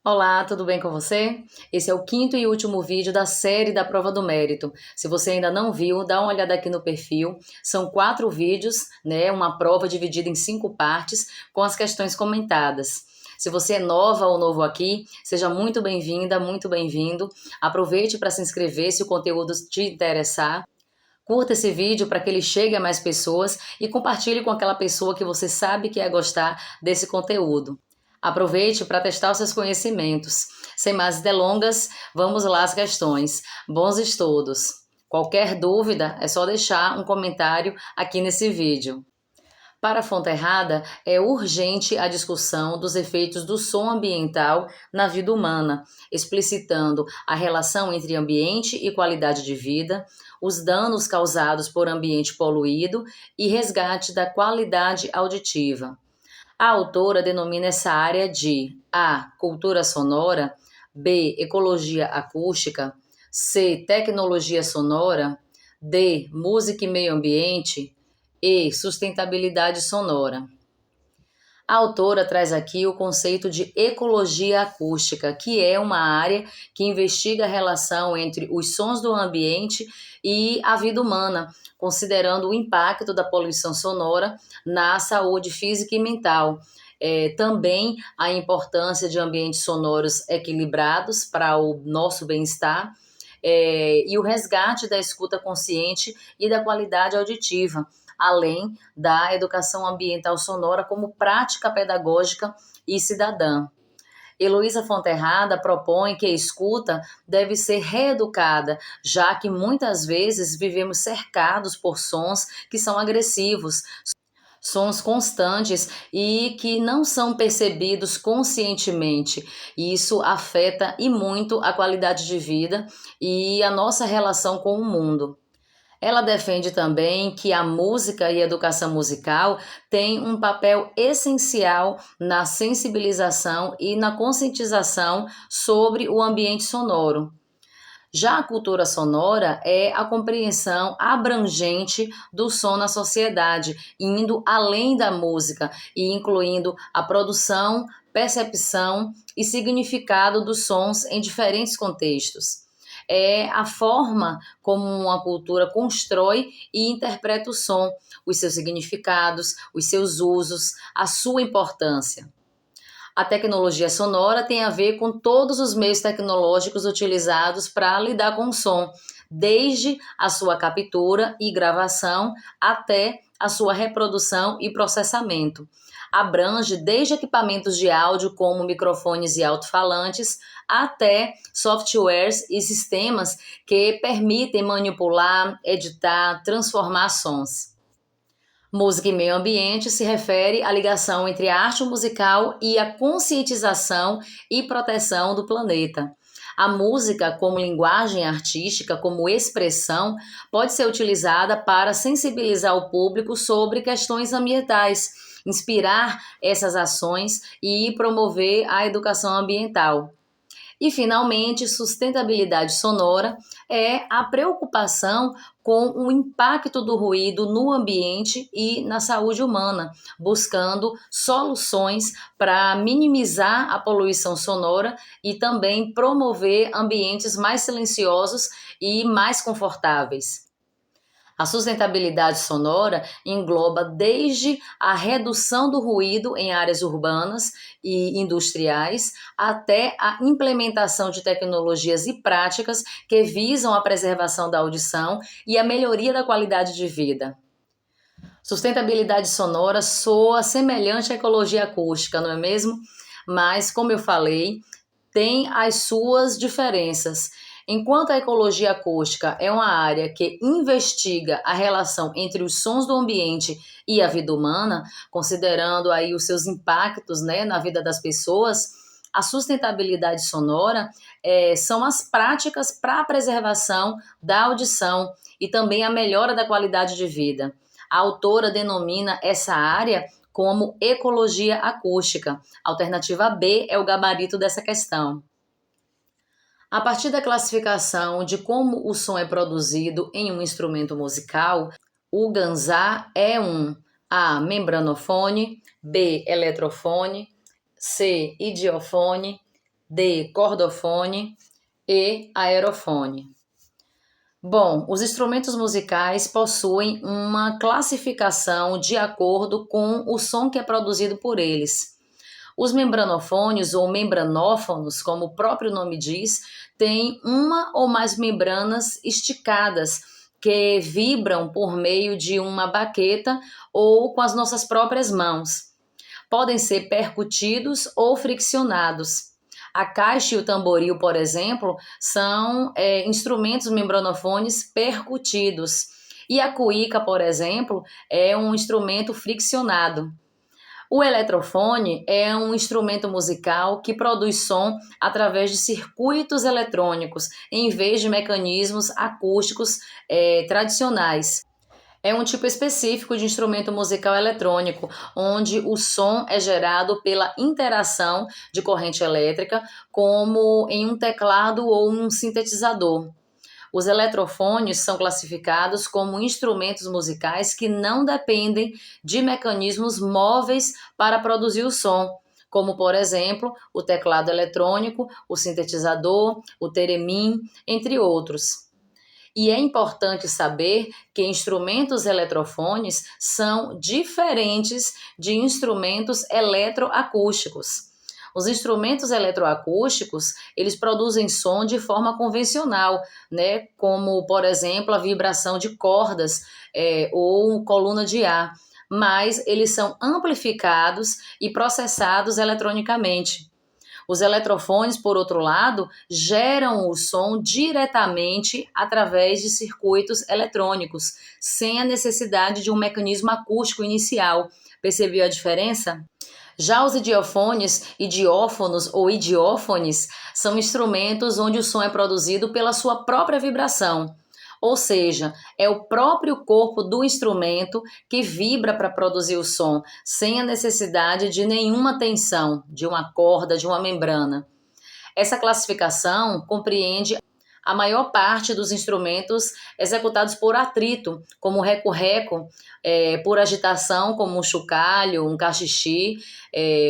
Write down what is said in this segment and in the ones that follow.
Olá, tudo bem com você? Esse é o quinto e último vídeo da série da Prova do Mérito. Se você ainda não viu, dá uma olhada aqui no perfil. São 4 vídeos, né? Uma prova dividida em 5 partes, com as questões comentadas. Se você é nova ou novo aqui, seja muito bem-vinda, muito bem-vindo. Aproveite para se inscrever se o conteúdo te interessar. Curta esse vídeo para que ele chegue a mais pessoas e compartilhe com aquela pessoa que você sabe que ia gostar desse conteúdo. Aproveite para testar os seus conhecimentos. Sem mais delongas, vamos lá às questões. Bons estudos! Qualquer dúvida é só deixar um comentário aqui nesse vídeo. Para a Fonterrada, é urgente a discussão dos efeitos do som ambiental na vida humana, explicitando a relação entre ambiente e qualidade de vida, os danos causados por ambiente poluído e resgate da qualidade auditiva. A autora denomina essa área de A. Cultura sonora, B. Ecologia acústica, C. Tecnologia sonora, D. Música e meio ambiente e sustentabilidade sonora. A autora traz aqui o conceito de ecologia acústica, que é uma área que investiga a relação entre os sons do ambiente e a vida humana, considerando o impacto da poluição sonora na saúde física e mental. Também a importância de ambientes sonoros equilibrados para o nosso bem-estar, e o resgate da escuta consciente e da qualidade auditiva, além da educação ambiental sonora como prática pedagógica e cidadã. Heloísa Fonterrada propõe que a escuta deve ser reeducada, já que muitas vezes vivemos cercados por sons que são agressivos, sons constantes e que não são percebidos conscientemente. Isso afeta e muito a qualidade de vida e a nossa relação com o mundo. Ela defende também que a música e a educação musical têm um papel essencial na sensibilização e na conscientização sobre o ambiente sonoro. Já a cultura sonora é a compreensão abrangente do som na sociedade, indo além da música e incluindo a produção, percepção e significado dos sons em diferentes contextos. É a forma como uma cultura constrói e interpreta o som, os seus significados, os seus usos, a sua importância. A tecnologia sonora tem a ver com todos os meios tecnológicos utilizados para lidar com o som, desde a sua captura e gravação até a sua reprodução e processamento. Abrange desde equipamentos de áudio como microfones e alto-falantes até softwares e sistemas que permitem manipular, editar, transformar sons. Música e meio ambiente se refere à ligação entre a arte musical e a conscientização e proteção do planeta. A música, como linguagem artística, como expressão, pode ser utilizada para sensibilizar o público sobre questões ambientais, inspirar essas ações e promover a educação ambiental. E, finalmente, sustentabilidade sonora é a preocupação com o impacto do ruído no ambiente e na saúde humana, buscando soluções para minimizar a poluição sonora e também promover ambientes mais silenciosos e mais confortáveis. A sustentabilidade sonora engloba desde a redução do ruído em áreas urbanas e industriais até a implementação de tecnologias e práticas que visam a preservação da audição e a melhoria da qualidade de vida. Sustentabilidade sonora soa semelhante à ecologia acústica, não é mesmo? Mas, como eu falei, tem as suas diferenças. Enquanto a ecologia acústica é uma área que investiga a relação entre os sons do ambiente e a vida humana, considerando aí os seus impactos, né, na vida das pessoas, a sustentabilidade sonora são as práticas para a preservação da audição e também a melhora da qualidade de vida. A autora denomina essa área como ecologia acústica. A alternativa B é o gabarito dessa questão. A partir da classificação de como o som é produzido em um instrumento musical, o ganzá é um A. Membranofone, B. Eletrofone, C. Idiofone, D, cordofone, E, aerofone. Bom, os instrumentos musicais possuem uma classificação de acordo com o som que é produzido por eles. Os membranofônios ou membranófonos, como o próprio nome diz, têm uma ou mais membranas esticadas que vibram por meio de uma baqueta ou com as nossas próprias mãos. Podem ser percutidos ou friccionados. A caixa e o tamboril, por exemplo, são instrumentos membranofones percutidos. E a cuíca, por exemplo, é um instrumento friccionado. O eletrofone é um instrumento musical que produz som através de circuitos eletrônicos, em vez de mecanismos acústicos tradicionais. É um tipo específico de instrumento musical eletrônico, onde o som é gerado pela interação de corrente elétrica, como em um teclado ou um sintetizador. Os eletrofones são classificados como instrumentos musicais que não dependem de mecanismos móveis para produzir o som, como, por exemplo, o teclado eletrônico, o sintetizador, o theremin, entre outros. E é importante saber que instrumentos eletrofones são diferentes de instrumentos eletroacústicos. Os instrumentos eletroacústicos, eles produzem som de forma convencional, né? Como, por exemplo, a vibração de cordas ou coluna de ar, mas eles são amplificados e processados eletronicamente. Os eletrofones, por outro lado, geram o som diretamente através de circuitos eletrônicos, sem a necessidade de um mecanismo acústico inicial. Percebeu a diferença? Já os idiofones, idiófonos ou idiófones são instrumentos onde o som é produzido pela sua própria vibração. Ou seja, é o próprio corpo do instrumento que vibra para produzir o som, sem a necessidade de nenhuma tensão, de uma corda, de uma membrana. Essa classificação compreende a maior parte dos instrumentos executados por atrito, como o reco-reco, por agitação, como um chocalho, um cachixi,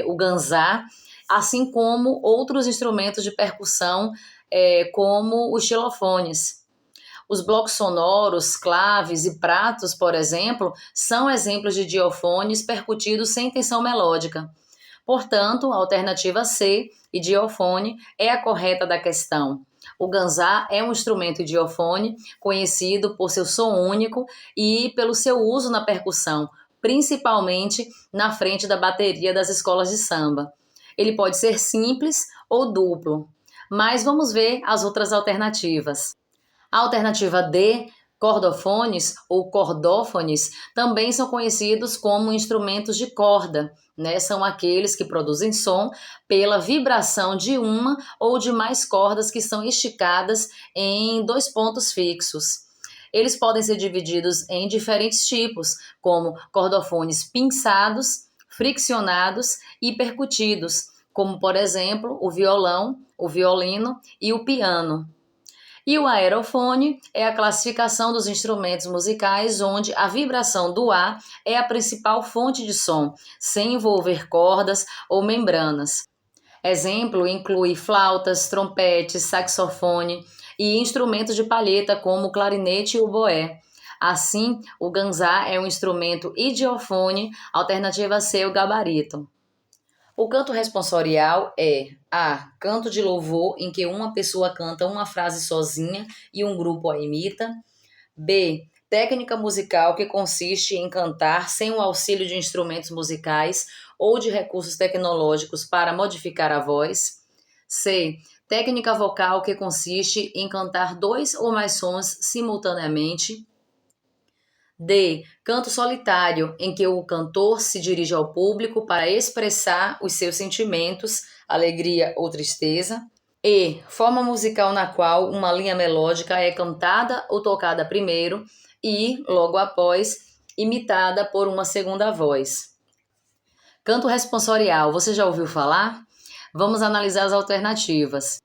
o ganzá, assim como outros instrumentos de percussão, como os xilofones. Os blocos sonoros, claves e pratos, por exemplo, são exemplos de idiofones percutidos sem tensão melódica. Portanto, a alternativa C, idiofone, é a correta da questão. O ganzá é um instrumento idiofone conhecido por seu som único e pelo seu uso na percussão, principalmente na frente da bateria das escolas de samba. Ele pode ser simples ou duplo, mas vamos ver as outras alternativas. A alternativa D, cordofones ou cordófones, também são conhecidos como instrumentos de corda, né? São aqueles que produzem som pela vibração de uma ou de mais cordas que são esticadas em dois pontos fixos. Eles podem ser divididos em diferentes tipos, como cordofones pinçados, friccionados e percutidos, como, por exemplo, o violão, o violino e o piano. E o aerofone é a classificação dos instrumentos musicais onde a vibração do ar é a principal fonte de som, sem envolver cordas ou membranas. Exemplo inclui flautas, trompetes, saxofone e instrumentos de palheta como o clarinete e o boé. Assim, o ganzá é um instrumento idiofone, alternativa C, o gabarito. O canto responsorial é A. Canto de louvor, em que uma pessoa canta uma frase sozinha e um grupo a imita. B. Técnica musical, que consiste em cantar sem o auxílio de instrumentos musicais ou de recursos tecnológicos para modificar a voz. C. Técnica vocal, que consiste em cantar dois ou mais sons simultaneamente. D. Canto solitário, em que o cantor se dirige ao público para expressar os seus sentimentos, alegria ou tristeza. E. Forma musical na qual uma linha melódica é cantada ou tocada primeiro e, logo após, imitada por uma segunda voz. Canto responsorial, você já ouviu falar? Vamos analisar as alternativas.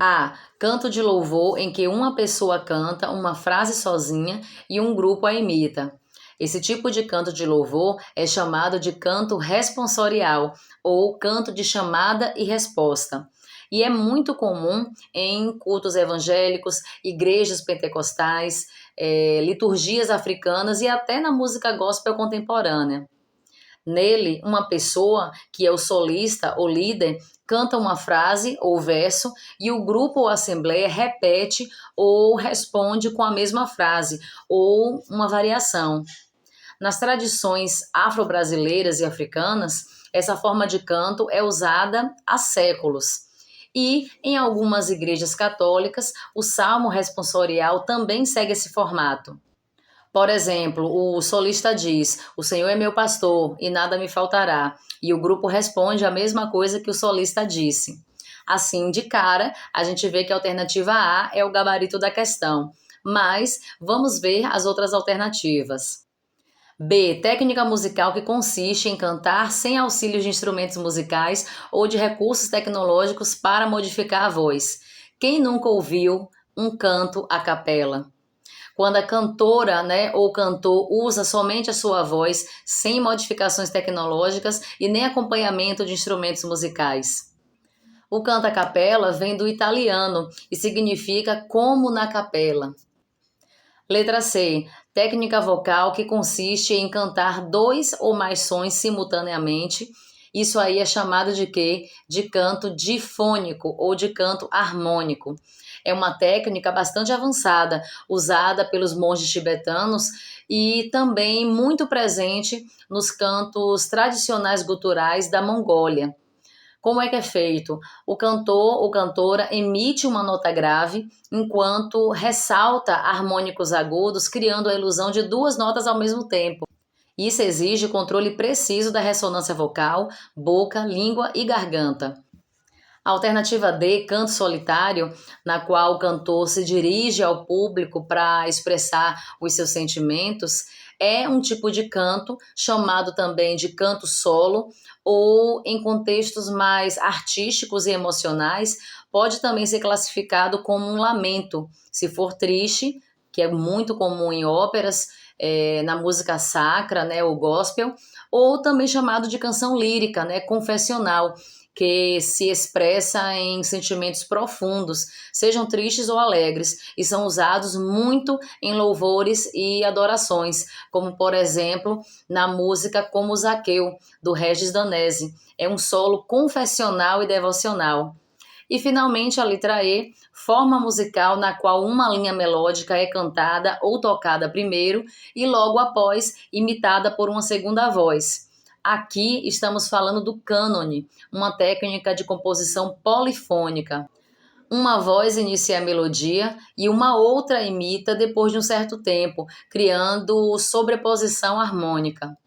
A. Canto de louvor, em que uma pessoa canta uma frase sozinha e um grupo a imita. Esse tipo de canto de louvor é chamado de canto responsorial ou canto de chamada e resposta. E é muito comum em cultos evangélicos, igrejas pentecostais, liturgias africanas e até na música gospel contemporânea. Nele, uma pessoa, que é o solista ou líder, canta uma frase ou verso e o grupo ou assembleia repete ou responde com a mesma frase ou uma variação. Nas tradições afro-brasileiras e africanas, essa forma de canto é usada há séculos. E em algumas igrejas católicas, o salmo responsorial também segue esse formato. Por exemplo, o solista diz: "O Senhor é meu pastor e nada me faltará", e o grupo responde a mesma coisa que o solista disse. Assim, de cara, a gente vê que a alternativa A é o gabarito da questão, mas vamos ver as outras alternativas. B. Técnica musical que consiste em cantar sem auxílio de instrumentos musicais ou de recursos tecnológicos para modificar a voz. Quem nunca ouviu um canto a capela? Quando a cantora, né, ou cantor usa somente a sua voz, sem modificações tecnológicas e nem acompanhamento de instrumentos musicais. O canto a capela vem do italiano e significa como na capela. Letra C. Técnica vocal que consiste em cantar dois ou mais sons simultaneamente. Isso aí é chamado de quê? De canto difônico ou de canto harmônico. É uma técnica bastante avançada, usada pelos monges tibetanos e também muito presente nos cantos tradicionais guturais da Mongólia. Como é que é feito? O cantor ou cantora emite uma nota grave enquanto ressalta harmônicos agudos, criando a ilusão de duas notas ao mesmo tempo. Isso exige controle preciso da ressonância vocal, boca, língua e garganta. A alternativa D, canto solitário, na qual o cantor se dirige ao público para expressar os seus sentimentos, é um tipo de canto chamado também de canto solo, ou em contextos mais artísticos e emocionais, pode também ser classificado como um lamento, se for triste, que é muito comum em óperas, na música sacra, né, o gospel, ou também chamado de canção lírica, né, confessional, que se expressa em sentimentos profundos, sejam tristes ou alegres, e são usados muito em louvores e adorações, como por exemplo na música Como Zaqueu, do Regis Danese. É um solo confessional e devocional. E finalmente a letra E, forma musical na qual uma linha melódica é cantada ou tocada primeiro e logo após imitada por uma segunda voz. Aqui estamos falando do cânone, uma técnica de composição polifônica. Uma voz inicia a melodia e uma outra imita depois de um certo tempo, criando sobreposição harmônica.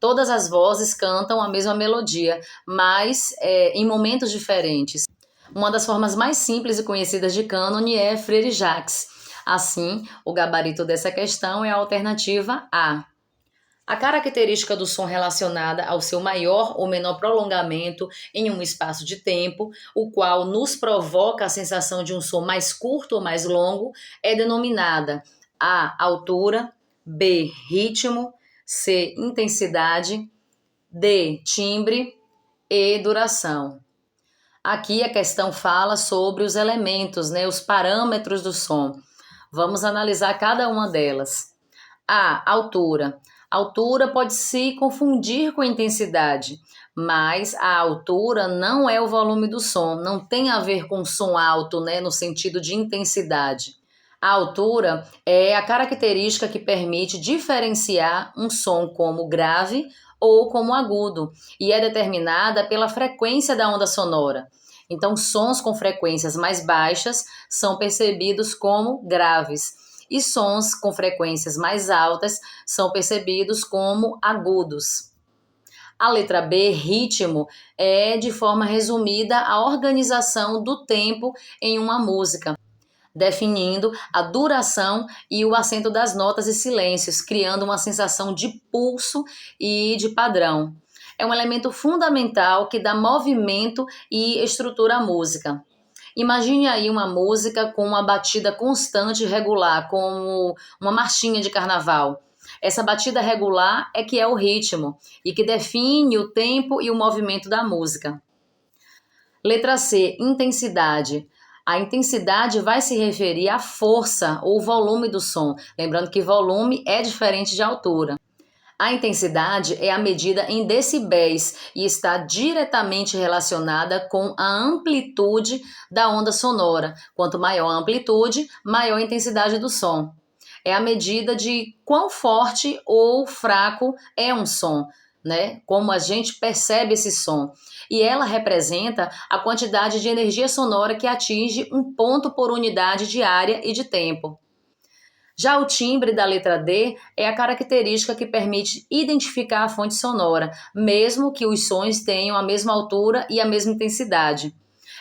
Todas as vozes cantam a mesma melodia, mas em momentos diferentes. Uma das formas mais simples e conhecidas de cânone é Frere Jacques. Assim, o gabarito dessa questão é a alternativa A. A característica do som relacionada ao seu maior ou menor prolongamento em um espaço de tempo, o qual nos provoca a sensação de um som mais curto ou mais longo, é denominada A. Altura, B. Ritmo, C. Intensidade, D. Timbre e duração. Aqui a questão fala sobre os elementos, né, os parâmetros do som. Vamos analisar cada uma delas. A. Altura. Altura pode se confundir com intensidade, mas a altura não é o volume do som, não tem a ver com som alto, né, no sentido de intensidade. A altura é a característica que permite diferenciar um som como grave ou como agudo, e é determinada pela frequência da onda sonora. Então, sons com frequências mais baixas são percebidos como graves, e sons com frequências mais altas são percebidos como agudos. A letra B, ritmo, é, de forma resumida, a organização do tempo em uma música, definindo a duração e o acento das notas e silêncios, criando uma sensação de pulso e de padrão. É um elemento fundamental que dá movimento e estrutura à música. Imagine aí uma música com uma batida constante e regular, como uma marchinha de carnaval. Essa batida regular é que é o ritmo e que define o tempo e o movimento da música. Letra C, intensidade. A intensidade vai se referir à força ou volume do som. Lembrando que volume é diferente de altura. A intensidade é a medida em decibéis e está diretamente relacionada com a amplitude da onda sonora. Quanto maior a amplitude, maior a intensidade do som. É a medida de quão forte ou fraco é um som, né? Como a gente percebe esse som. E ela representa a quantidade de energia sonora que atinge um ponto por unidade de área e de tempo. Já o timbre da letra D é a característica que permite identificar a fonte sonora, mesmo que os sons tenham a mesma altura e a mesma intensidade.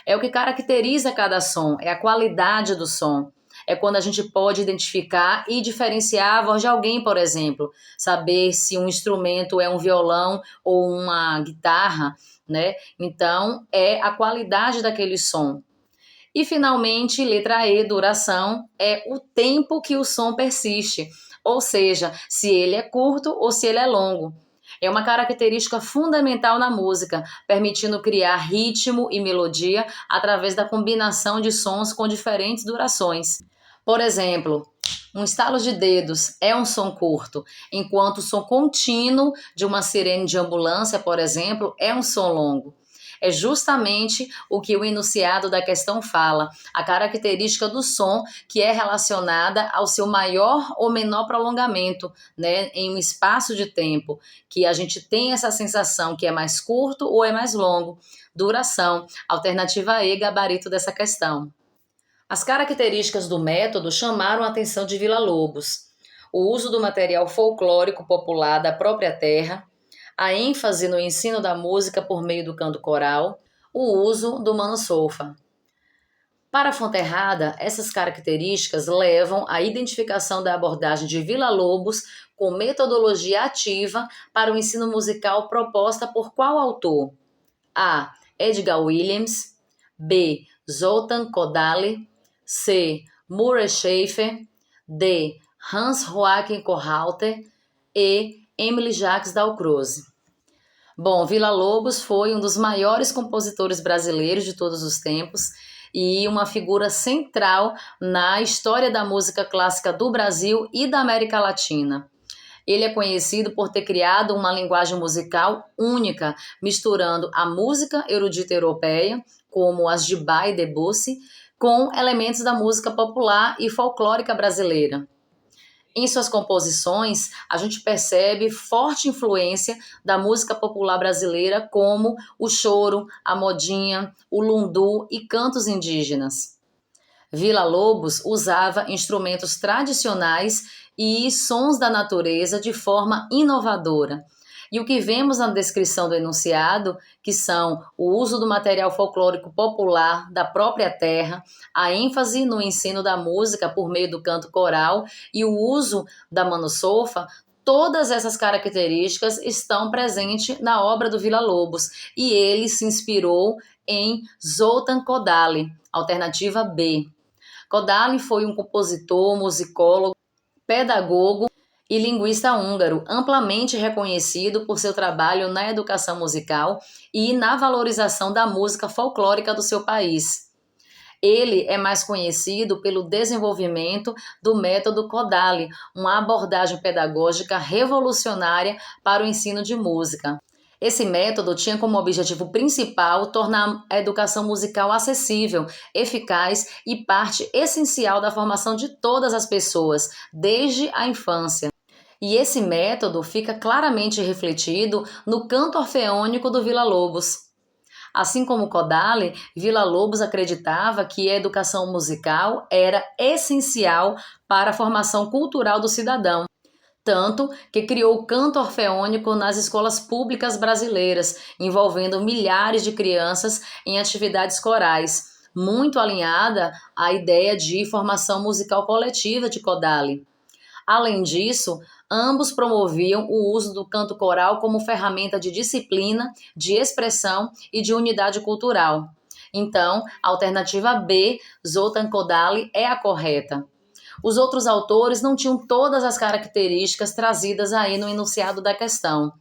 É o que caracteriza cada som, é a qualidade do som. É quando a gente pode identificar e diferenciar a voz de alguém, por exemplo. Saber se um instrumento é um violão ou uma guitarra, né? Então, é a qualidade daquele som. E, finalmente, letra E, duração, é o tempo que o som persiste, ou seja, se ele é curto ou se ele é longo. É uma característica fundamental na música, permitindo criar ritmo e melodia através da combinação de sons com diferentes durações. Por exemplo, um estalo de dedos é um som curto, enquanto o som contínuo de uma sirene de ambulância, por exemplo, é um som longo. É justamente o que o enunciado da questão fala, a característica do som que é relacionada ao seu maior ou menor prolongamento, né, em um espaço de tempo, que a gente tem essa sensação que é mais curto ou é mais longo. Duração, alternativa E, gabarito dessa questão. As características do método chamaram a atenção de Villa-Lobos. O uso do material folclórico popular da própria terra, a ênfase no ensino da música por meio do canto coral, o uso do mano-solfa. Para a Fonterrada, essas características levam à identificação da abordagem de Villa-Lobos com metodologia ativa para o ensino musical proposta por qual autor? A. Edgar Williams, B. Zoltán Kodály, C. Murray Schafer, D. Hans Joachim Kohalter e Emily Jacques Dalcroze. Bom, Villa-Lobos foi um dos maiores compositores brasileiros de todos os tempos e uma figura central na história da música clássica do Brasil e da América Latina. Ele é conhecido por ter criado uma linguagem musical única, misturando a música erudita europeia, como as de Bach e Debussy, com elementos da música popular e folclórica brasileira. Em suas composições, a gente percebe forte influência da música popular brasileira, como o choro, a modinha, o lundu e cantos indígenas. Villa-Lobos usava instrumentos tradicionais e sons da natureza de forma inovadora. E o que vemos na descrição do enunciado, que são o uso do material folclórico popular da própria terra, a ênfase no ensino da música por meio do canto coral e o uso da mano-solfa, todas essas características estão presentes na obra do Villa-Lobos e ele se inspirou em Zoltán Kodály, alternativa B. Kodály foi um compositor, musicólogo, pedagogo e linguista húngaro, amplamente reconhecido por seu trabalho na educação musical e na valorização da música folclórica do seu país. Ele é mais conhecido pelo desenvolvimento do método Kodály, uma abordagem pedagógica revolucionária para o ensino de música. Esse método tinha como objetivo principal tornar a educação musical acessível, eficaz e parte essencial da formação de todas as pessoas, desde a infância. E esse método fica claramente refletido no canto orfeônico do Villa-Lobos. Assim como Kodály, Villa-Lobos acreditava que a educação musical era essencial para a formação cultural do cidadão. Tanto que criou o canto orfeônico nas escolas públicas brasileiras, envolvendo milhares de crianças em atividades corais, muito alinhada à ideia de formação musical coletiva de Kodály. Além disso, ambos promoviam o uso do canto coral como ferramenta de disciplina, de expressão e de unidade cultural. Então, a alternativa B, Zoltán Kodály, é a correta. Os outros autores não tinham todas as características trazidas aí no enunciado da questão.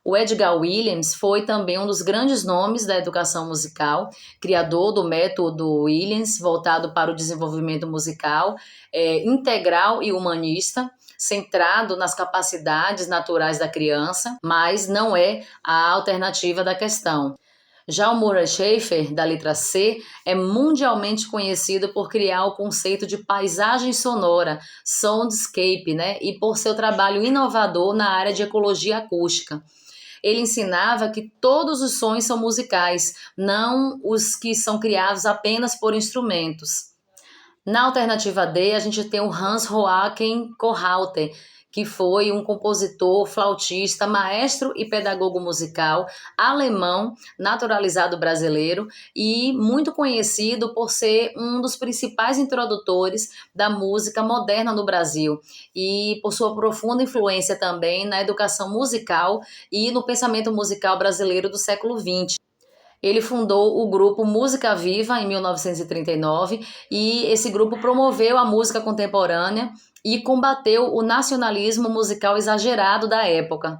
O Edgar Williams foi também um dos grandes nomes da educação musical, criador do método Williams, voltado para o desenvolvimento musical, integral e humanista, centrado nas capacidades naturais da criança, mas não é a alternativa da questão. Já o Murray Schafer, da letra C, é mundialmente conhecido por criar o conceito de paisagem sonora, soundscape, né? E por seu trabalho inovador na área de ecologia acústica. Ele ensinava que todos os sons são musicais, não os que são criados apenas por instrumentos. Na alternativa D, a gente tem o Hans Joachim Kohlrauter, que foi um compositor, flautista, maestro e pedagogo musical alemão, naturalizado brasileiro e muito conhecido por ser um dos principais introdutores da música moderna no Brasil e por sua profunda influência também na educação musical e no pensamento musical brasileiro do século XX. Ele fundou o grupo Música Viva em 1939 e esse grupo promoveu a música contemporânea e combateu o nacionalismo musical exagerado da época.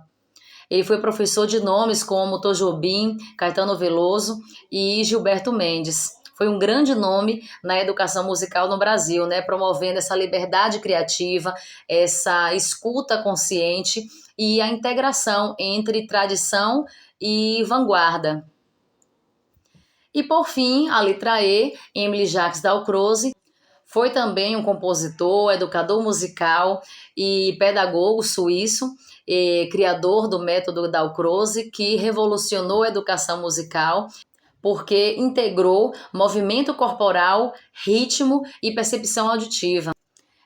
Ele foi professor de nomes como Tom Jobim, Caetano Veloso e Gilberto Mendes. Foi um grande nome na educação musical no Brasil, né, promovendo essa liberdade criativa, essa escuta consciente e a integração entre tradição e vanguarda. E por fim, a letra E, Emile Jacques Dalcroze, foi também um compositor, educador musical e pedagogo suíço, criador do método Dalcroze, que revolucionou a educação musical, porque integrou movimento corporal, ritmo e percepção auditiva.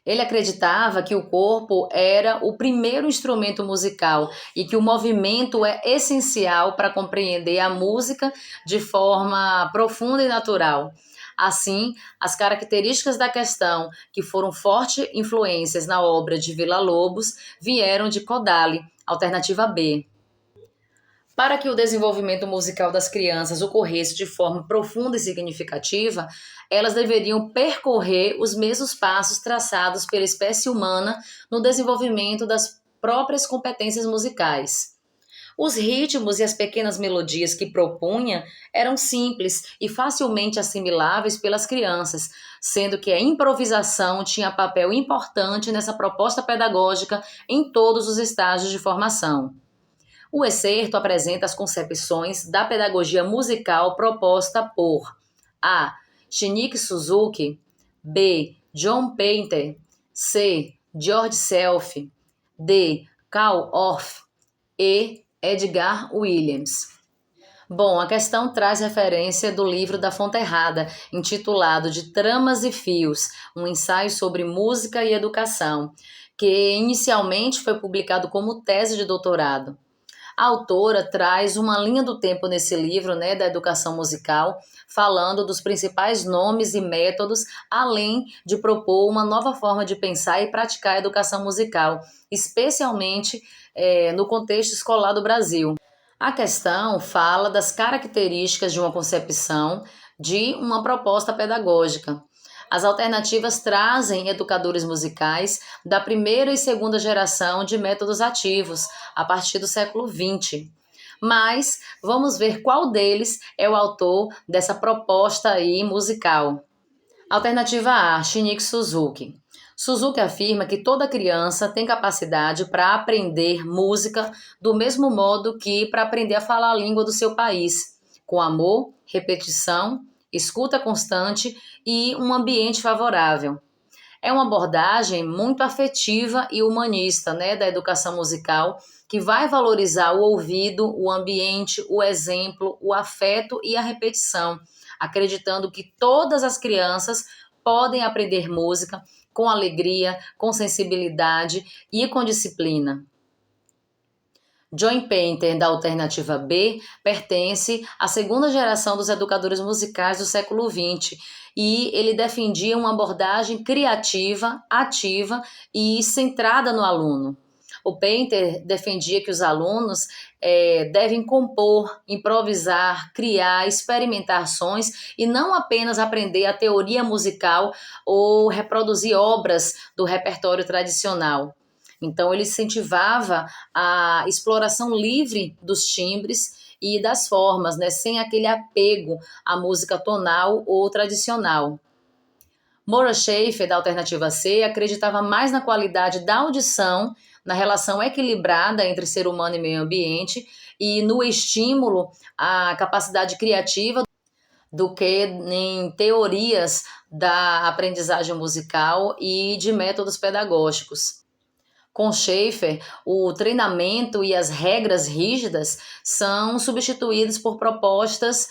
Ele acreditava que o corpo era o primeiro instrumento musical e que o movimento é essencial para compreender a música de forma profunda e natural. Assim, as características da questão, que foram fortes influências na obra de Villa-Lobos, vieram de Kodály, alternativa B. Para que o desenvolvimento musical das crianças ocorresse de forma profunda e significativa, elas deveriam percorrer os mesmos passos traçados pela espécie humana no desenvolvimento das próprias competências musicais. Os ritmos e as pequenas melodias que propunha eram simples e facilmente assimiláveis pelas crianças, sendo que a improvisação tinha papel importante nessa proposta pedagógica em todos os estágios de formação. O excerto apresenta as concepções da pedagogia musical proposta por A. Shinichi Suzuki, B. John Painter, C. George Self, D. Carl Orff e Edgar Williams. Bom, a questão traz referência do livro da Fonterrada, intitulado De Tramas e Fios, um ensaio sobre música e educação, que inicialmente foi publicado como tese de doutorado. A autora traz uma linha do tempo nesse livro, né, da educação musical, falando dos principais nomes e métodos, além de propor uma nova forma de pensar e praticar a educação musical, especialmente no contexto escolar do Brasil. A questão fala das características de uma concepção de uma proposta pedagógica. As alternativas trazem educadores musicais da primeira e segunda geração de métodos ativos, a partir do século XX. Mas vamos ver qual deles é o autor dessa proposta aí musical. Alternativa A, Shinichi Suzuki. Suzuki afirma que toda criança tem capacidade para aprender música do mesmo modo que para aprender a falar a língua do seu país, com amor, repetição, escuta constante e um ambiente favorável. É uma abordagem muito afetiva e humanista, né, da educação musical, que vai valorizar o ouvido, o ambiente, o exemplo, o afeto e a repetição, acreditando que todas as crianças podem aprender música com alegria, com sensibilidade e com disciplina. John Painter, da alternativa B, pertence à segunda geração dos educadores musicais do século XX e ele defendia uma abordagem criativa, ativa e centrada no aluno. O Painter defendia que os alunos devem compor, improvisar, criar, experimentar sons e não apenas aprender a teoria musical ou reproduzir obras do repertório tradicional. Então, ele incentivava a exploração livre dos timbres e das formas, né, sem aquele apego à música tonal ou tradicional. Mora Schaefer, da alternativa C, acreditava mais na qualidade da audição, na relação equilibrada entre ser humano e meio ambiente e no estímulo à capacidade criativa do que em teorias da aprendizagem musical e de métodos pedagógicos. Com Schaefer, o treinamento e as regras rígidas são substituídos por propostas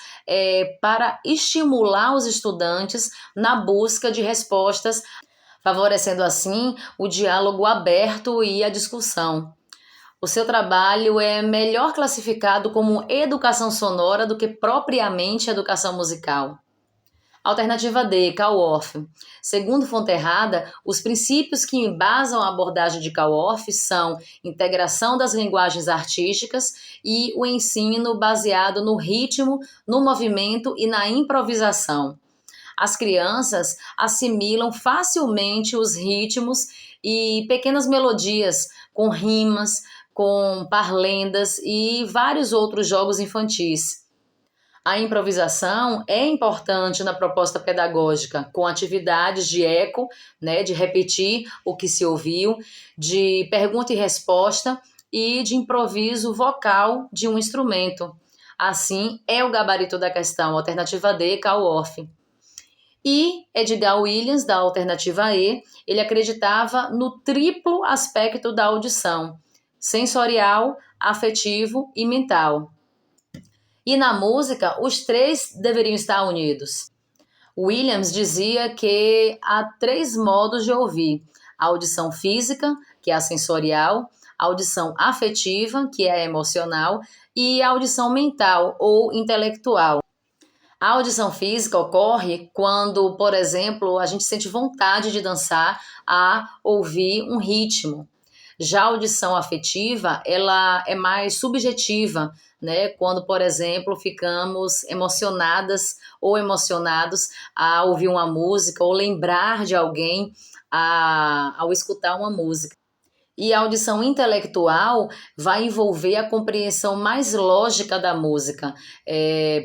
para estimular os estudantes na busca de respostas, favorecendo assim o diálogo aberto e a discussão. O seu trabalho é melhor classificado como educação sonora do que propriamente educação musical. Alternativa D, Kauhoff. Segundo Fonterrada, os princípios que embasam a abordagem de Kauhoff são integração das linguagens artísticas e o ensino baseado no ritmo, no movimento e na improvisação. As crianças assimilam facilmente os ritmos e pequenas melodias com rimas, com parlendas e vários outros jogos infantis. A improvisação é importante na proposta pedagógica, com atividades de eco, né, de repetir o que se ouviu, de pergunta e resposta e de improviso vocal de um instrumento. Assim, é o gabarito da questão, alternativa D, Kauhoff. E Edgar Williams, da alternativa E, ele acreditava no triplo aspecto da audição: sensorial, afetivo e mental. E na música, os três deveriam estar unidos. Williams dizia que há 3 modos de ouvir: a audição física, que é a sensorial, a audição afetiva, que é a emocional, e a audição mental ou intelectual. A audição física ocorre quando, por exemplo, a gente sente vontade de dançar a ouvir um ritmo. Já a audição afetiva, ela é mais subjetiva, né? Quando, por exemplo, ficamos emocionadas ou emocionados a ouvir uma música ou lembrar de alguém ao escutar uma música. E a audição intelectual vai envolver a compreensão mais lógica da música,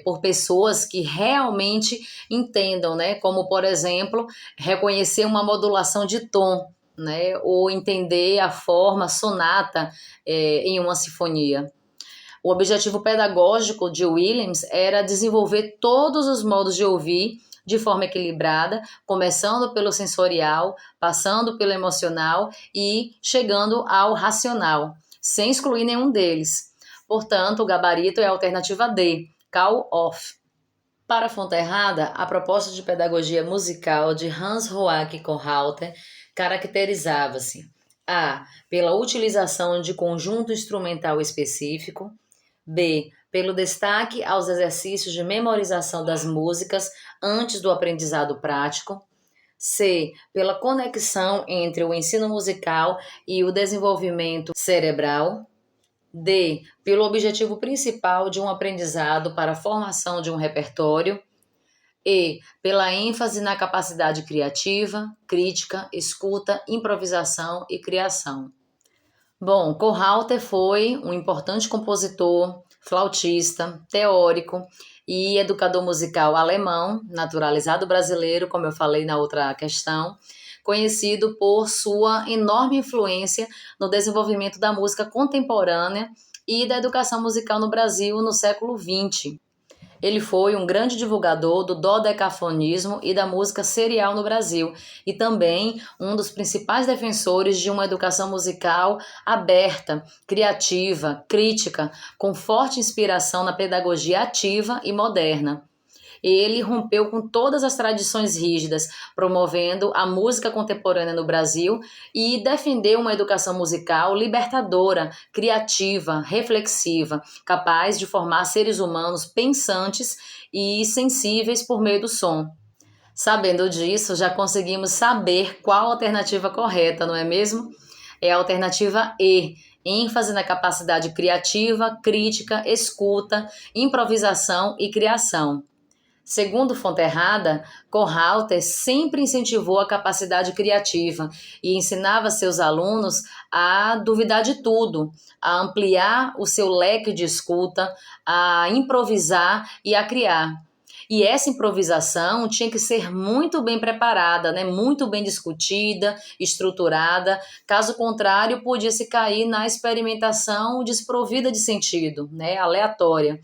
por pessoas que realmente entendam, né? Como, por exemplo, reconhecer uma modulação de tom, né? Ou entender a forma sonata em uma sinfonia. O objetivo pedagógico de Williams era desenvolver todos os modos de ouvir de forma equilibrada, começando pelo sensorial, passando pelo emocional e chegando ao racional, sem excluir nenhum deles. Portanto, o gabarito é a alternativa D, Kauhoff. Para Fonterrada, a proposta de pedagogia musical de Hans-Joachim Kohlrauter caracterizava-se: A. Pela utilização de conjunto instrumental específico. B. Pelo destaque aos exercícios de memorização das músicas antes do aprendizado prático. C. Pela conexão entre o ensino musical e o desenvolvimento cerebral. D. Pelo objetivo principal de um aprendizado para a formação de um repertório. E. Pela ênfase na capacidade criativa, crítica, escuta, improvisação e criação. Bom, Kohlrauter foi um importante compositor, flautista, teórico e educador musical alemão, naturalizado brasileiro, como eu falei na outra questão, conhecido por sua enorme influência no desenvolvimento da música contemporânea e da educação musical no Brasil no século XX. Ele foi um grande divulgador do dodecafonismo e da música serial no Brasil e também um dos principais defensores de uma educação musical aberta, criativa, crítica, com forte inspiração na pedagogia ativa e moderna. Ele rompeu com todas as tradições rígidas, promovendo a música contemporânea no Brasil e defendeu uma educação musical libertadora, criativa, reflexiva, capaz de formar seres humanos pensantes e sensíveis por meio do som. Sabendo disso, já conseguimos saber qual a alternativa correta, não é mesmo? é a alternativa E, ênfase na capacidade criativa, crítica, escuta, improvisação e criação. Segundo Fonterrada, Kohlrauter sempre incentivou a capacidade criativa e ensinava seus alunos a duvidar de tudo, a ampliar o seu leque de escuta, a improvisar e a criar. E essa improvisação tinha que ser muito bem preparada, né? Muito bem discutida, estruturada. Caso contrário, podia se cair na experimentação desprovida de sentido, né? Aleatória.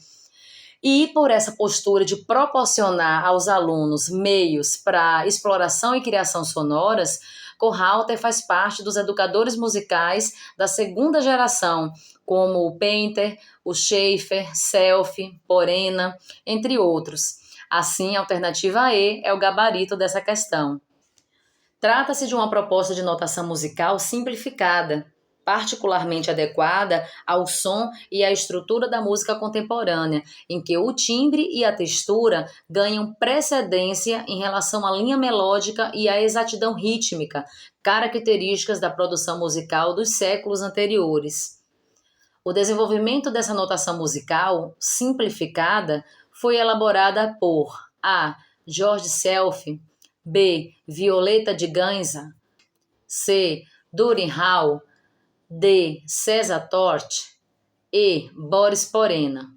E por essa postura de proporcionar aos alunos meios para exploração e criação sonoras, Kohlrauter faz parte dos educadores musicais da segunda geração, como o Painter, o Schaeffer, Self, Porena, entre outros. Assim, a alternativa E é o gabarito dessa questão. Trata-se de uma proposta de notação musical simplificada, particularmente adequada ao som e à estrutura da música contemporânea, em que o timbre e a textura ganham precedência em relação à linha melódica e à exatidão rítmica, características da produção musical dos séculos anteriores. O desenvolvimento dessa notação musical simplificada foi elaborada por A. George Self, B. Violeta de Ganza, C. Durin Hall, D. César Tort, E. Boris Porena.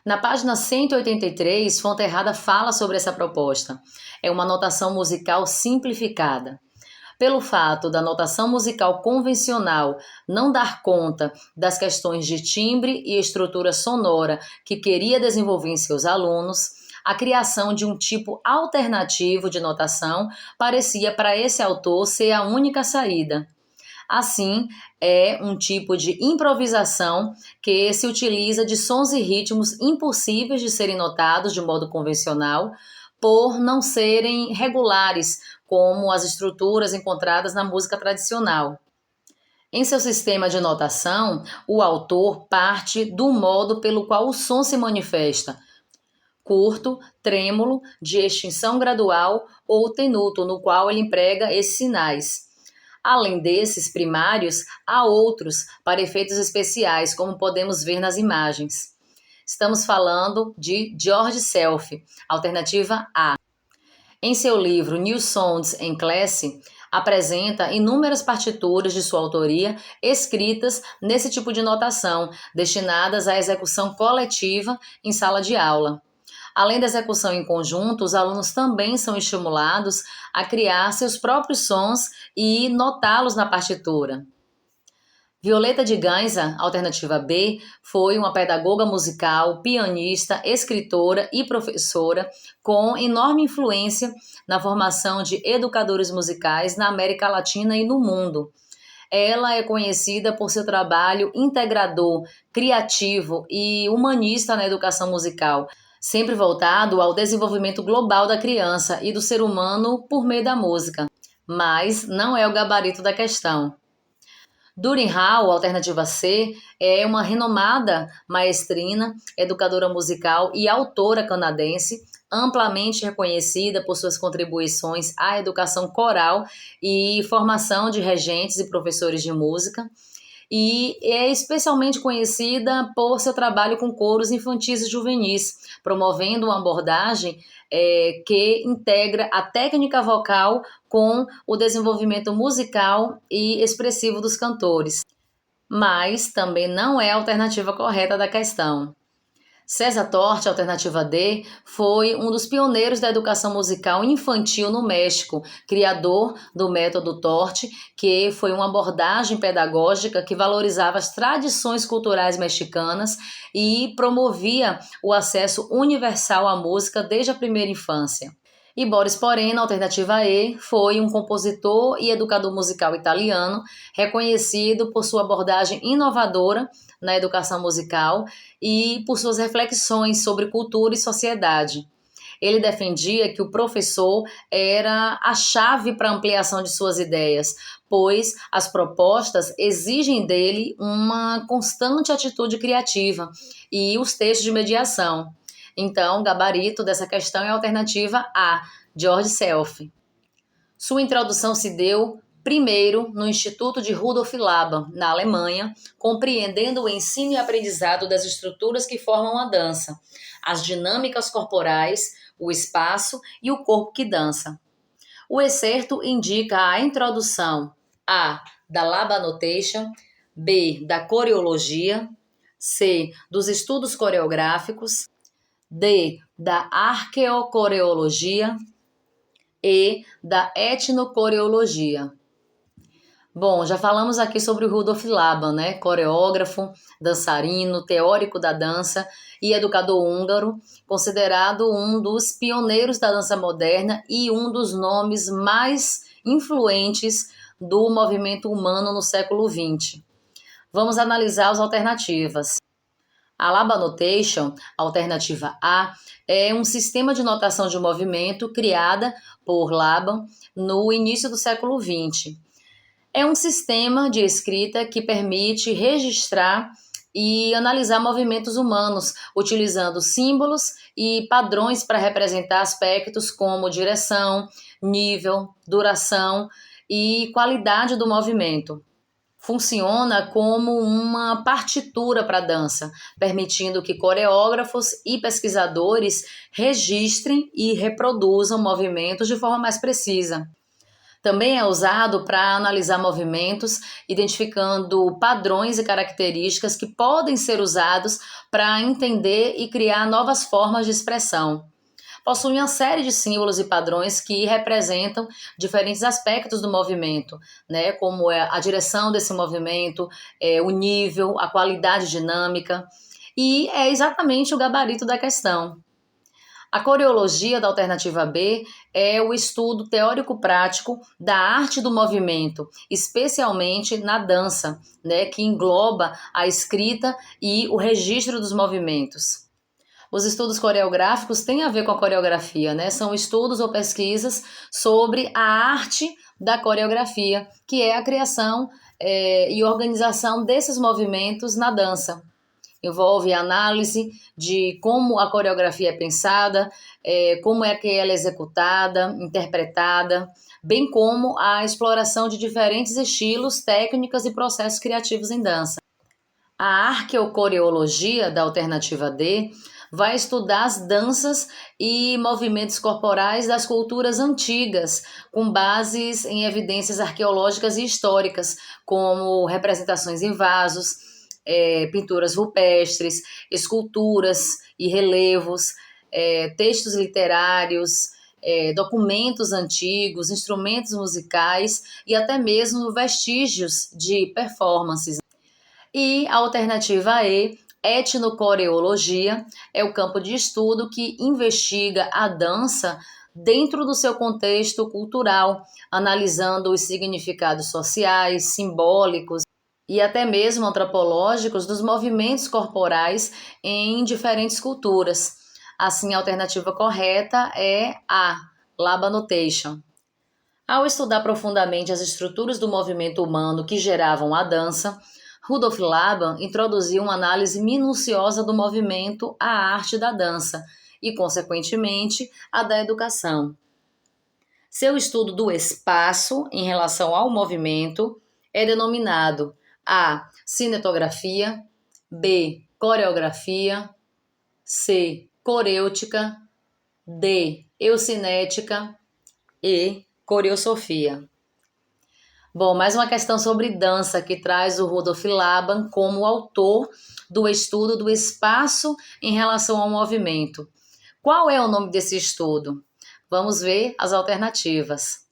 Na página 183, Fonterrada fala sobre essa proposta. É uma notação musical simplificada. Pelo fato da notação musical convencional não dar conta das questões de timbre e estrutura sonora que queria desenvolver em seus alunos, a criação de um tipo alternativo de notação parecia para esse autor ser a única saída. Assim, é um tipo de improvisação que se utiliza de sons e ritmos impossíveis de serem notados de modo convencional, por não serem regulares, como as estruturas encontradas na música tradicional. Em seu sistema de notação, o autor parte do modo pelo qual o som se manifesta, curto, trêmulo, de extinção gradual ou tenuto, no qual ele emprega esses sinais. Além desses primários, há outros para efeitos especiais, como podemos ver nas imagens. Estamos falando de George Self, alternativa A. Em seu livro New Sounds in Class, apresenta inúmeras partituras de sua autoria escritas nesse tipo de notação, destinadas à execução coletiva em sala de aula. Além da execução em conjunto, os alunos também são estimulados a criar seus próprios sons e notá-los na partitura. Violeta de Ganza, alternativa B, foi uma pedagoga musical, pianista, escritora e professora com enorme influência na formação de educadores musicais na América Latina e no mundo. Ela é conhecida por seu trabalho integrador, criativo e humanista na educação musical, sempre voltado ao desenvolvimento global da criança e do ser humano por meio da música. Mas não é o gabarito da questão. Durin Hall, alternativa C, é uma renomada maestrina, educadora musical e autora canadense, amplamente reconhecida por suas contribuições à educação coral e formação de regentes e professores de música, e é especialmente conhecida por seu trabalho com coros infantis e juvenis, promovendo uma abordagem que integra a técnica vocal com o desenvolvimento musical e expressivo dos cantores. Mas também não é a alternativa correta da questão. César Tort, alternativa D, foi um dos pioneiros da educação musical infantil no México, criador do método Tort, que foi uma abordagem pedagógica que valorizava as tradições culturais mexicanas e promovia o acesso universal à música desde a primeira infância. E Boris Porena, alternativa E, foi um compositor e educador musical italiano, reconhecido por sua abordagem inovadora na educação musical e por suas reflexões sobre cultura e sociedade. Ele defendia que o professor era a chave para a ampliação de suas ideias, pois as propostas exigem dele uma constante atitude criativa e os textos de mediação. Então, o gabarito dessa questão é a alternativa A, George Self. Sua introdução se deu Primeiro, no Instituto de Rudolf Laban, na Alemanha, compreendendo o ensino e aprendizado das estruturas que formam a dança, as dinâmicas corporais, o espaço e o corpo que dança. O excerto indica a introdução A. Da Laban Notation, B. Da coreologia, C. Dos estudos coreográficos, D. Da arqueocoreologia e da etnocoreologia. Bom, já falamos aqui sobre o Rudolf Laban, né? Coreógrafo, dançarino, teórico da dança e educador húngaro, considerado um dos pioneiros da dança moderna e um dos nomes mais influentes do movimento humano no século XX. Vamos analisar as alternativas. A Laban Notation, alternativa A, é um sistema de notação de movimento criada por Laban no início do século XX. É um sistema de escrita que permite registrar e analisar movimentos humanos, utilizando símbolos e padrões para representar aspectos como direção, nível, duração e qualidade do movimento. Funciona como uma partitura para a dança, permitindo que coreógrafos e pesquisadores registrem e reproduzam movimentos de forma mais precisa. Também é usado para analisar movimentos, identificando padrões e características que podem ser usados para entender e criar novas formas de expressão. Possui uma série de símbolos e padrões que representam diferentes aspectos do movimento, né? Como é a direção desse movimento, o nível, a qualidade dinâmica, e é exatamente o gabarito da questão. A coreologia da alternativa B é o estudo teórico-prático da arte do movimento, especialmente na dança, né, que engloba a escrita e o registro dos movimentos. Os estudos coreográficos têm a ver com a coreografia, né? São estudos ou pesquisas sobre a arte da coreografia, que é a criação e organização desses movimentos na dança. Envolve a análise de como a coreografia é pensada, como é que ela é executada, interpretada, bem como a exploração de diferentes estilos, técnicas e processos criativos em dança. A arqueocoreologia da alternativa D vai estudar as danças e movimentos corporais das culturas antigas, com bases em evidências arqueológicas e históricas, como representações em vasos, pinturas rupestres, esculturas e relevos, textos literários, documentos antigos, instrumentos musicais e até mesmo vestígios de performances. E a alternativa E, etnocoreologia, é o campo de estudo que investiga a dança dentro do seu contexto cultural, analisando os significados sociais, simbólicos e até mesmo antropológicos dos movimentos corporais em diferentes culturas. Assim, a alternativa correta é a Laban Notation. Ao estudar profundamente as estruturas do movimento humano que geravam a dança, Rudolf Laban introduziu uma análise minuciosa do movimento à arte da dança e, consequentemente, a da educação. Seu estudo do espaço em relação ao movimento é denominado A. Cinetografia, B. Coreografia, C. Corêutica, D. Eucinética e Coreosofia. Bom, mais uma questão sobre dança que traz o Rudolf Laban como autor do estudo do espaço em relação ao movimento. Qual é o nome desse estudo? Vamos ver as alternativas.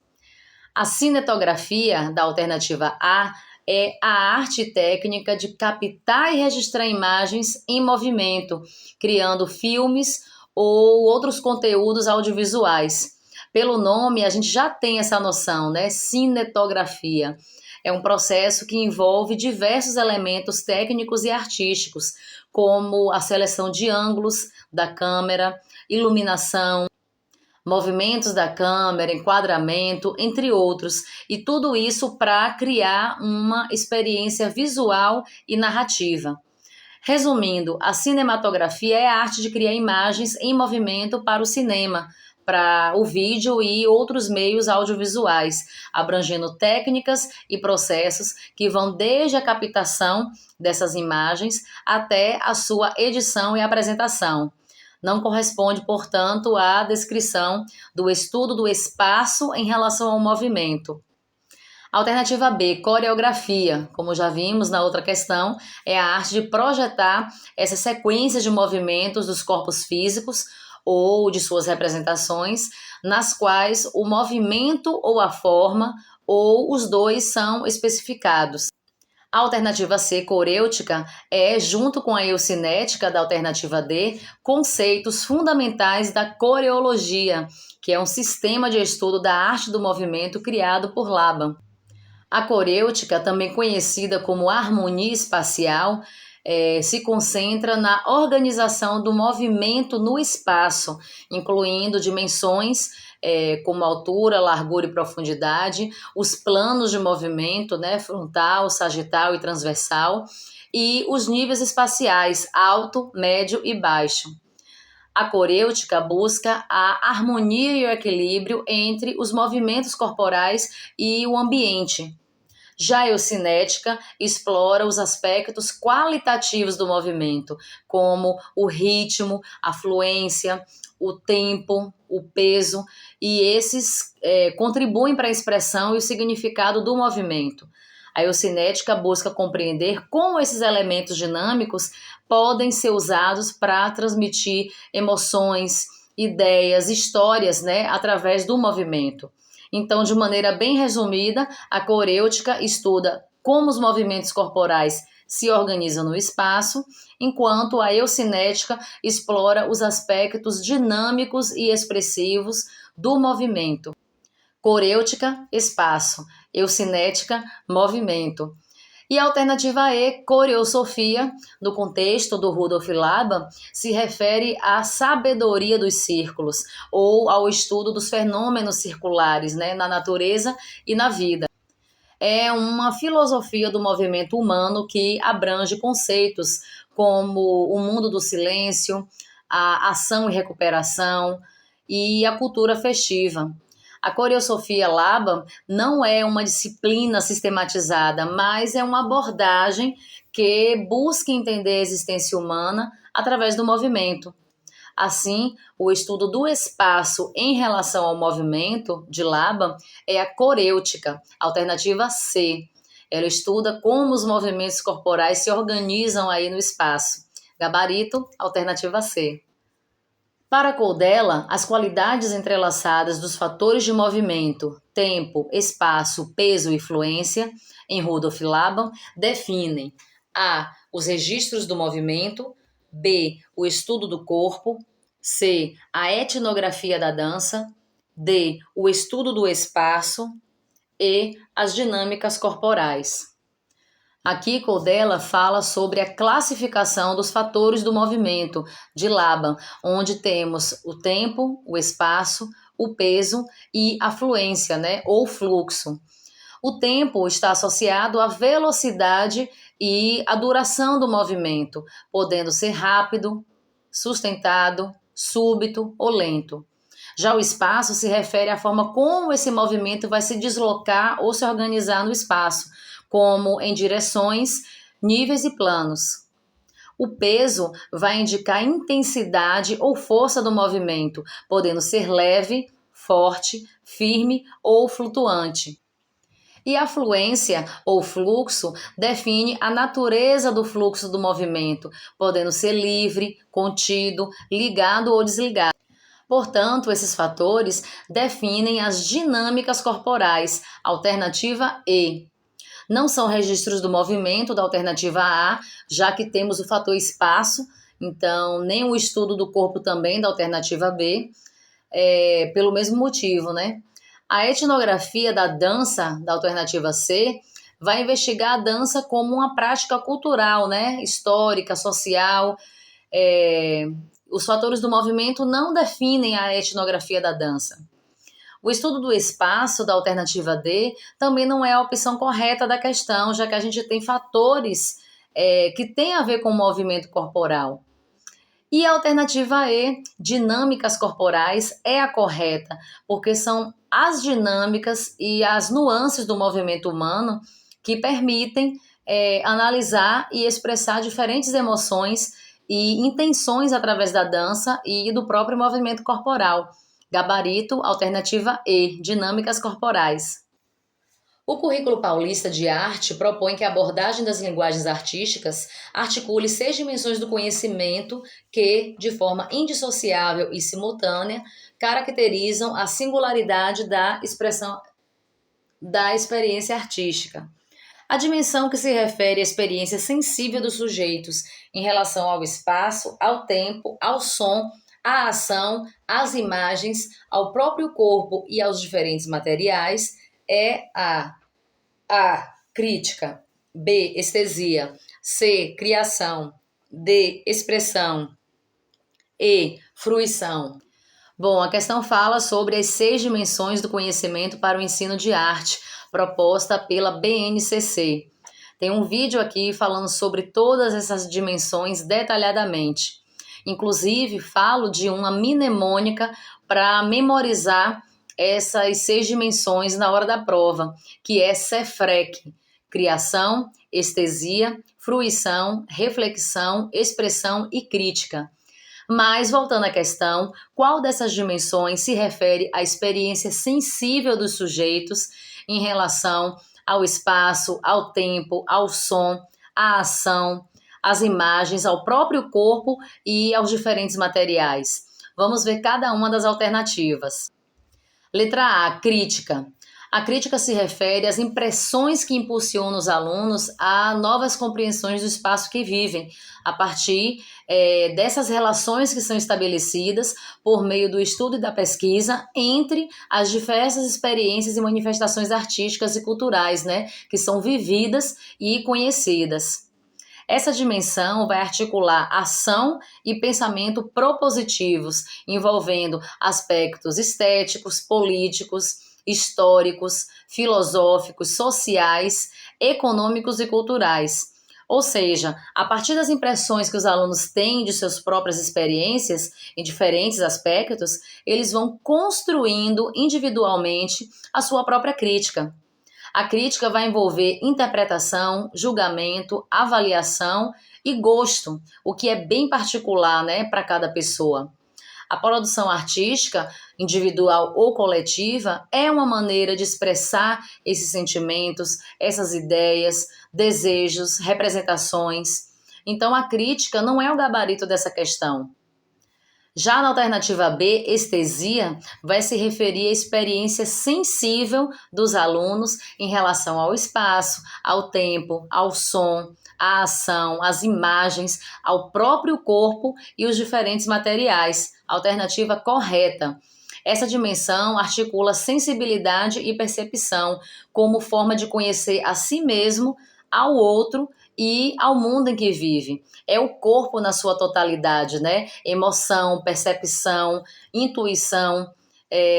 A cinetografia, da alternativa A, é a arte técnica de captar e registrar imagens em movimento, criando filmes ou outros conteúdos audiovisuais. Pelo nome, a gente já tem essa noção, né? Cinetografia. É um processo que envolve diversos elementos técnicos e artísticos, como a seleção de ângulos da câmera, iluminação, movimentos da câmera, enquadramento, entre outros. E tudo isso para criar uma experiência visual e narrativa. Resumindo, a cinematografia é a arte de criar imagens em movimento para o cinema, para o vídeo e outros meios audiovisuais, abrangendo técnicas e processos que vão desde a captação dessas imagens até a sua edição e apresentação. Não corresponde, portanto, à descrição do estudo do espaço em relação ao movimento. Alternativa B, coreografia. Como já vimos na outra questão, é a arte de projetar essa sequência de movimentos dos corpos físicos ou de suas representações, nas quais o movimento ou a forma ou os dois são especificados. A alternativa C, corêutica, é, junto com a eucinética da alternativa D, conceitos fundamentais da coreologia, que é um sistema de estudo da arte do movimento criado por Laban. A corêutica, também conhecida como harmonia espacial, se concentra na organização do movimento no espaço, incluindo dimensões como altura, largura e profundidade, os planos de movimento, né, frontal, sagital e transversal, e os níveis espaciais, alto, médio e baixo. A corêutica busca a harmonia e o equilíbrio entre os movimentos corporais e o ambiente. Já a eucinética explora os aspectos qualitativos do movimento, como o ritmo, a fluência, o tempo, o peso, e esses contribuem para a expressão e o significado do movimento. A eucinética busca compreender como esses elementos dinâmicos podem ser usados para transmitir emoções, ideias, histórias, né, através do movimento. Então, de maneira bem resumida, a corêutica estuda como os movimentos corporais se organizam no espaço, enquanto a eucinética explora os aspectos dinâmicos e expressivos do movimento. Corêutica, espaço. Eucinética, movimento. E a alternativa E, coreosofia, no contexto do Rudolf Laban, se refere à sabedoria dos círculos, ou ao estudo dos fenômenos circulares, né, na natureza e na vida. É uma filosofia do movimento humano que abrange conceitos como o mundo do silêncio, a ação e recuperação e a cultura festiva. A coreosofia Laban não é uma disciplina sistematizada, mas é uma abordagem que busca entender a existência humana através do movimento. Assim, o estudo do espaço em relação ao movimento de Laban é a corêutica, alternativa C. Ela estuda como os movimentos corporais se organizam aí no espaço. Gabarito, alternativa C. Para Koldela, as qualidades entrelaçadas dos fatores de movimento, tempo, espaço, peso e fluência, em Rudolf Laban, definem a. Os registros do movimento, B. O estudo do corpo, C. A etnografia da dança, D. O estudo do espaço e as dinâmicas corporais. Aqui, Koldela fala sobre a classificação dos fatores do movimento de Laban, onde temos o tempo, o espaço, o peso e a fluência, né, ou fluxo. O tempo está associado à velocidade e à duração do movimento, podendo ser rápido, sustentado, súbito ou lento. Já o espaço se refere à forma como esse movimento vai se deslocar ou se organizar no espaço, como em direções, níveis e planos. O peso vai indicar a intensidade ou força do movimento, podendo ser leve, forte, firme ou flutuante. E a fluência ou fluxo define a natureza do fluxo do movimento, podendo ser livre, contido, ligado ou desligado. Portanto, esses fatores definem as dinâmicas corporais, alternativa E. Não são registros do movimento da alternativa A, já que temos o fator espaço, então nem o estudo do corpo também da alternativa B, pelo mesmo motivo, né? A etnografia da dança da alternativa C vai investigar a dança como uma prática cultural, né? Histórica, social. Os fatores do movimento não definem a etnografia da dança. O estudo do espaço da alternativa D também não é a opção correta da questão, já que a gente tem fatores que têm a ver com o movimento corporal. E a alternativa E, dinâmicas corporais, é a correta, porque são as dinâmicas e as nuances do movimento humano que permitem analisar e expressar diferentes emoções e intenções através da dança e do próprio movimento corporal. Gabarito, alternativa E, dinâmicas corporais. O Currículo Paulista de Arte propõe que a abordagem das linguagens artísticas articule 6 dimensões do conhecimento que, de forma indissociável e simultânea, caracterizam a singularidade da expressão da experiência artística. A dimensão que se refere à experiência sensível dos sujeitos em relação ao espaço, ao tempo, ao som, à ação, às imagens, ao próprio corpo e aos diferentes materiais, é A. Crítica. B. Estesia. C. Criação. D. Expressão. E. Fruição. Bom, a questão fala sobre as 6 dimensões do conhecimento para o ensino de arte, proposta pela BNCC. Tem um vídeo aqui falando sobre todas essas dimensões detalhadamente. Inclusive, falo de uma mnemônica para memorizar essas 6 dimensões na hora da prova, que é CEFREC: criação, estesia, fruição, reflexão, expressão e crítica. Mas, voltando à questão, qual dessas dimensões se refere à experiência sensível dos sujeitos em relação ao espaço, ao tempo, ao som, à ação, às imagens, ao próprio corpo e aos diferentes materiais? Vamos ver cada uma das alternativas. Letra A, crítica. A crítica se refere às impressões que impulsionam os alunos a novas compreensões do espaço que vivem, a partir dessas relações que são estabelecidas por meio do estudo e da pesquisa entre as diversas experiências e manifestações artísticas e culturais, né, que são vividas e conhecidas. Essa dimensão vai articular ação e pensamento propositivos, envolvendo aspectos estéticos, políticos, históricos, filosóficos, sociais, econômicos e culturais. Ou seja, a partir das impressões que os alunos têm de suas próprias experiências em diferentes aspectos, eles vão construindo individualmente a sua própria crítica. A crítica vai envolver interpretação, julgamento, avaliação e gosto, o que é bem particular, né, para cada pessoa. A produção artística, individual ou coletiva, é uma maneira de expressar esses sentimentos, essas ideias, desejos, representações. Então, a crítica não é o gabarito dessa questão. Já na alternativa B, estesia, vai se referir à experiência sensível dos alunos em relação ao espaço, ao tempo, ao som, à ação, às imagens, ao próprio corpo e os diferentes materiais. Alternativa correta. Essa dimensão articula sensibilidade e percepção como forma de conhecer a si mesmo, ao outro e ao mundo em que vive. É o corpo na sua totalidade, né? Emoção, percepção, intuição,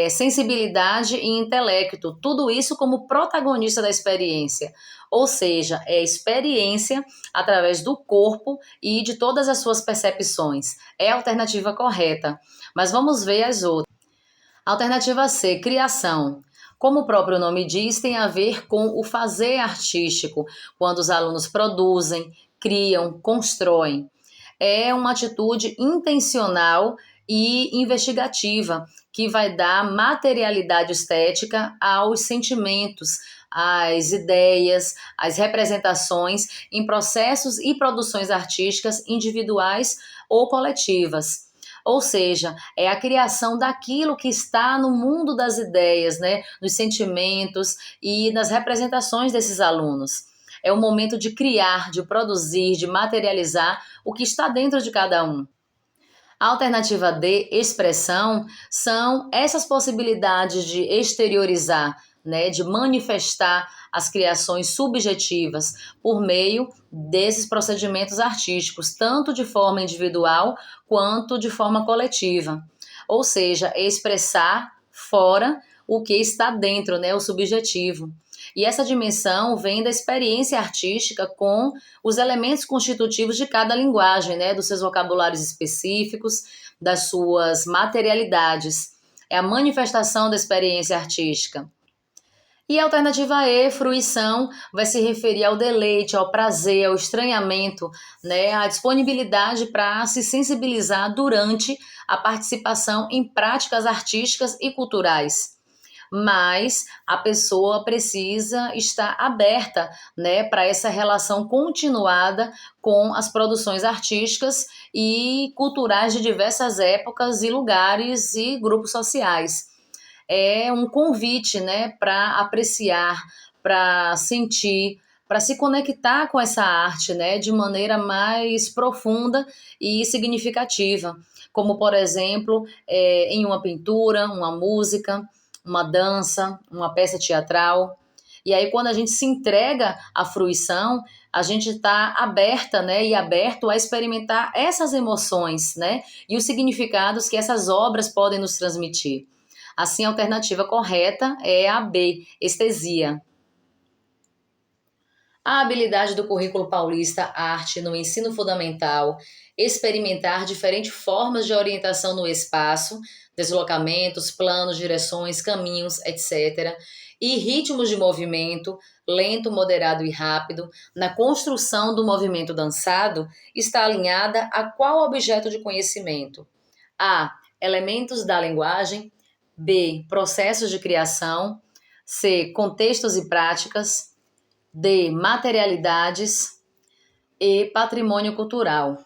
sensibilidade e intelecto. Tudo isso como protagonista da experiência. Ou seja, é experiência através do corpo e de todas as suas percepções. É a alternativa correta. Mas vamos ver as outras. Alternativa C, criação. Como o próprio nome diz, tem a ver com o fazer artístico, quando os alunos produzem, criam, constroem. É uma atitude intencional e investigativa que vai dar materialidade estética aos sentimentos, às ideias, às representações em processos e produções artísticas individuais ou coletivas. Ou seja, é a criação daquilo que está no mundo das ideias, né? Nos sentimentos e nas representações desses alunos. É o momento de criar, de produzir, de materializar o que está dentro de cada um. A alternativa D, expressão, são essas possibilidades de exteriorizar, né, de manifestar as criações subjetivas por meio desses procedimentos artísticos, tanto de forma individual quanto de forma coletiva. Ou seja, expressar fora o que está dentro, né, o subjetivo. E essa dimensão vem da experiência artística com os elementos constitutivos de cada linguagem, né? Dos seus vocabulários específicos, das suas materialidades. É a manifestação da experiência artística. E a alternativa E, fruição, vai se referir ao deleite, ao prazer, ao estranhamento, né, à disponibilidade para se sensibilizar durante a participação em práticas artísticas e culturais. Mas a pessoa precisa estar aberta, né, para essa relação continuada com as produções artísticas e culturais de diversas épocas e lugares e grupos sociais. É um convite, né, para apreciar, para sentir, para se conectar com essa arte, né, de maneira mais profunda e significativa, como por exemplo, em uma pintura, uma música, uma dança, uma peça teatral. E aí, quando a gente se entrega à fruição, a gente está aberta, né, e aberto a experimentar essas emoções, né, e os significados que essas obras podem nos transmitir. Assim, a alternativa correta é a B, estesia. A habilidade do currículo paulista Arte no ensino fundamental, experimentar diferentes formas de orientação no espaço, deslocamentos, planos, direções, caminhos, etc., e ritmos de movimento, lento, moderado e rápido, na construção do movimento dançado, está alinhada a qual objeto de conhecimento? A. Elementos da linguagem. B. Processos de criação. C. Contextos e práticas. D. Materialidades. E. Patrimônio cultural.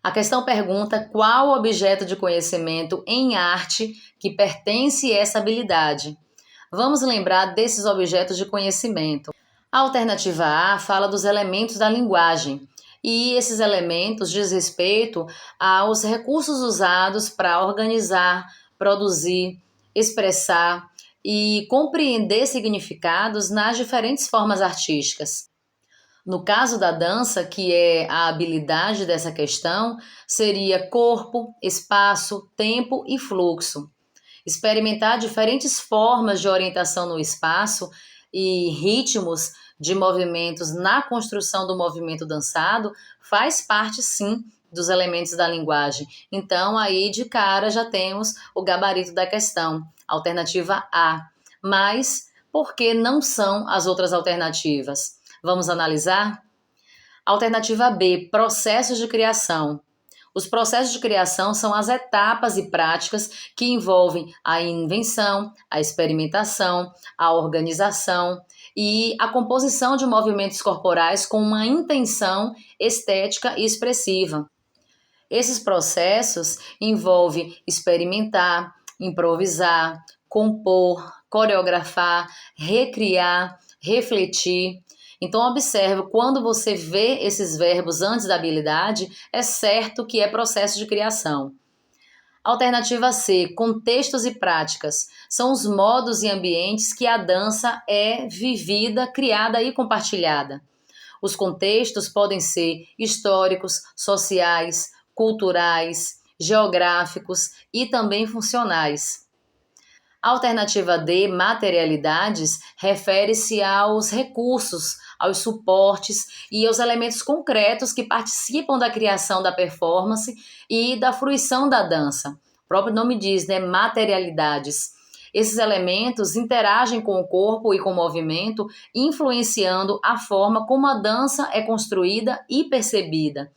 A questão pergunta qual objeto de conhecimento em arte que pertence a essa habilidade. Vamos lembrar desses objetos de conhecimento. A alternativa A fala dos elementos da linguagem. E esses elementos diz respeito aos recursos usados para organizar, produzir, expressar e compreender significados nas diferentes formas artísticas. No caso da dança, que é a habilidade dessa questão, seria corpo, espaço, tempo e fluxo. Experimentar diferentes formas de orientação no espaço e ritmos de movimentos na construção do movimento dançado faz parte, sim, dos elementos da linguagem. Então, aí de cara já temos o gabarito da questão, alternativa A. Mas por que não são as outras alternativas? Vamos analisar? Alternativa B, processos de criação. Os processos de criação são as etapas e práticas que envolvem a invenção, a experimentação, a organização e a composição de movimentos corporais com uma intenção estética e expressiva. Esses processos envolvem experimentar, improvisar, compor, coreografar, recriar, refletir. Então, observe, quando você vê esses verbos antes da habilidade, é certo que é processo de criação. Alternativa C, contextos e práticas. São os modos e ambientes que a dança é vivida, criada e compartilhada. Os contextos podem ser históricos, sociais, culturais, geográficos e também funcionais. A alternativa D, materialidades, refere-se aos recursos, aos suportes e aos elementos concretos que participam da criação da performance e da fruição da dança. O próprio nome diz, né? Materialidades. Esses elementos interagem com o corpo e com o movimento, influenciando a forma como a dança é construída e percebida.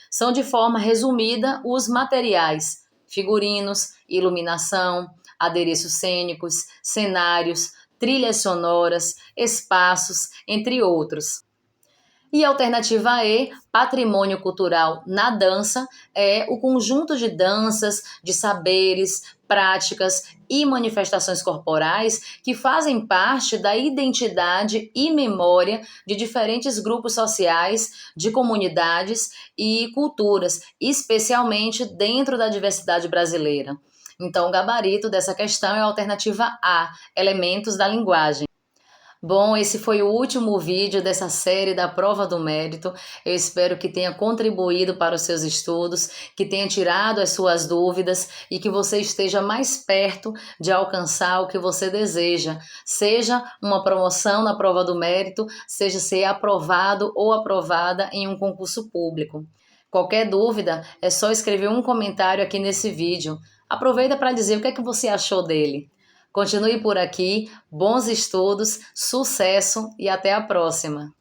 São, de forma resumida, os materiais: figurinos, iluminação, adereços cênicos, cenários, trilhas sonoras, espaços, entre outros. E a alternativa E, patrimônio cultural na dança, é o conjunto de danças, de saberes, práticas e manifestações corporais que fazem parte da identidade e memória de diferentes grupos sociais, de comunidades e culturas, especialmente dentro da diversidade brasileira. Então, o gabarito dessa questão é a alternativa A, elementos da linguagem. Bom, esse foi o último vídeo dessa série da Prova do Mérito. Eu espero que tenha contribuído para os seus estudos, que tenha tirado as suas dúvidas e que você esteja mais perto de alcançar o que você deseja. Seja uma promoção na Prova do Mérito, seja ser aprovado ou aprovada em um concurso público. Qualquer dúvida, é só escrever um comentário aqui nesse vídeo. Aproveita para dizer o que é que você achou dele. Continue por aqui, bons estudos, sucesso e até a próxima!